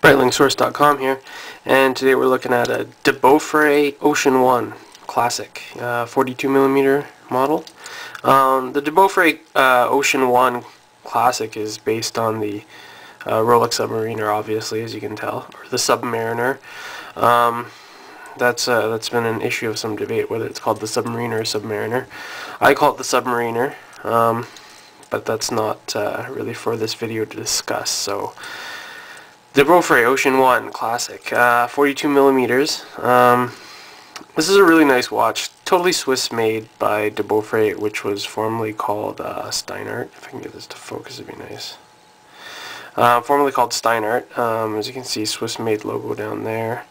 BrightlinkSource.com here, and today we're looking at a Debaufre Ocean-1 Classic 42mm model. The Debaufre Ocean-1 Classic is based on the Rolex Submariner, obviously, as you can tell, or the Submariner. That's been an issue of some debate whether it's called the Submariner or Submariner. I call it the Submariner, but that's not really for this video to discuss. So, Debaufre Ocean-1 Classic, 42mm. This is a really nice watch, totally Swiss made by Debaufre, which was formerly called Steinart. If I can get this to focus, it'd be nice. Formerly called Steinart. As you can see, Swiss made logo down there.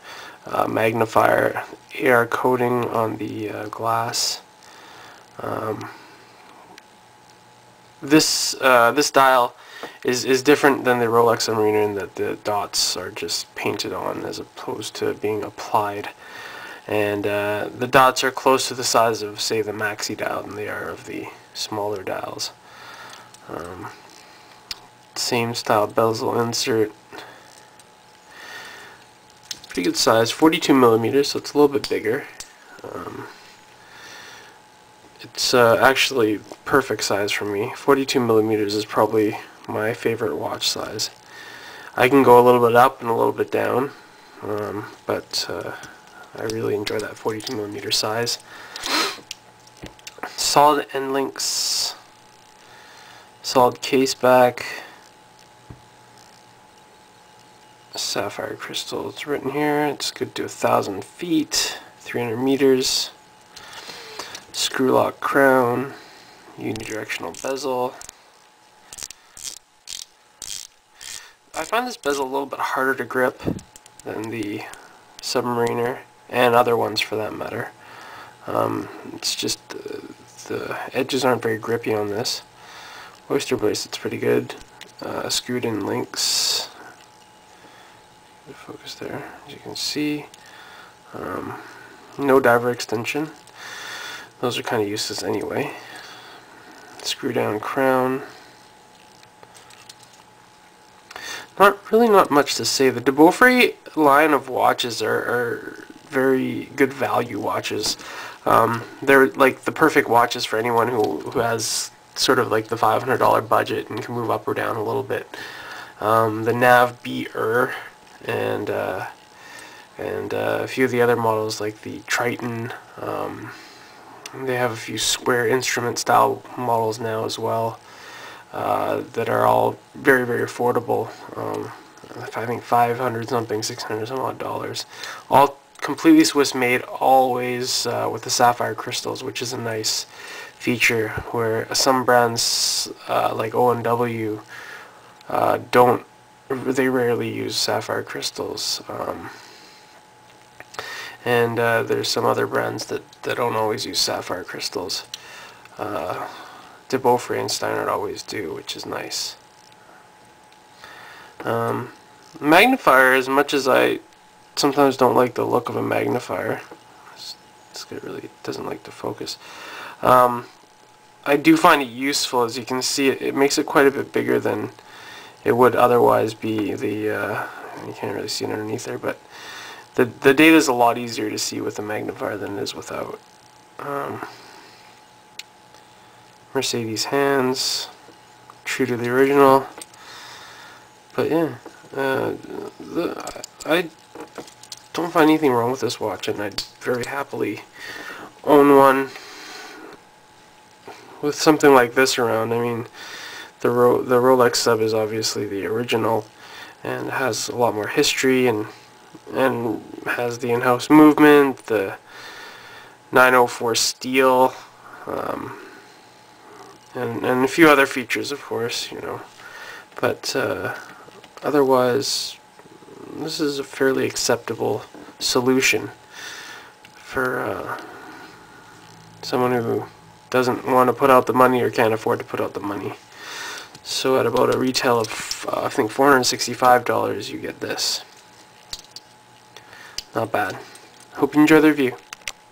Magnifier, AR coating on the glass. This dial is different than the Rolex Submariner in that the dots are just painted on as opposed to being applied. And the dots are close to the size of, say, the maxi dial than they are of the smaller dials. Same style bezel insert. Pretty good size, 42mm, so it's a little bit bigger. It's actually perfect size for me. 42mm is probably my favorite watch size. I can go a little bit up and a little bit down, but I really enjoy that 42mm size. Solid end links, solid case back, sapphire crystal. It's written here. It's good to 1,000 feet, 300 meters. Screw lock crown, unidirectional bezel. I find this bezel a little bit harder to grip than the Submariner, and other ones for that matter. It's just the edges aren't very grippy on this. Oyster bracelet's pretty good. Screwed in links. Focus there, as you can see. No diver extension. Those are kind of useless anyway. Screw down crown. Not much to say. The Debaufre line of watches are very good value watches. They're like the perfect watches for anyone who has sort of like the $500 budget and can move up or down a little bit. The Nav BR and a few of the other models like the Triton. They have a few square instrument style models now as well that are all very, very affordable. I think 500 something, 600 some odd dollars. All completely Swiss made, always with the sapphire crystals, which is a nice feature where some brands like O&W they rarely use sapphire crystals. And there's some other brands that don't always use sapphire crystals. Debaufre and Steinart always do, which is nice. Magnifier, as much as I sometimes don't like the look of a magnifier, this guy really doesn't like to focus. I do find it useful. As you can see, it makes it quite a bit bigger than it would otherwise be. You can't really see it underneath there, but the data is a lot easier to see with a magnifier than it is without. Mercedes hands, true to the original. But yeah, I don't find anything wrong with this watch, and I'd very happily own one with something like this around. I mean, the Rolex Sub is obviously the original and has a lot more history and has the in-house movement, the 904 steel, and a few other features, of course, you know. But otherwise, this is a fairly acceptable solution for someone who doesn't want to put out the money or can't afford to put out the money. So at about a retail of I think $465, you get this. Not bad. Hope you enjoy the review.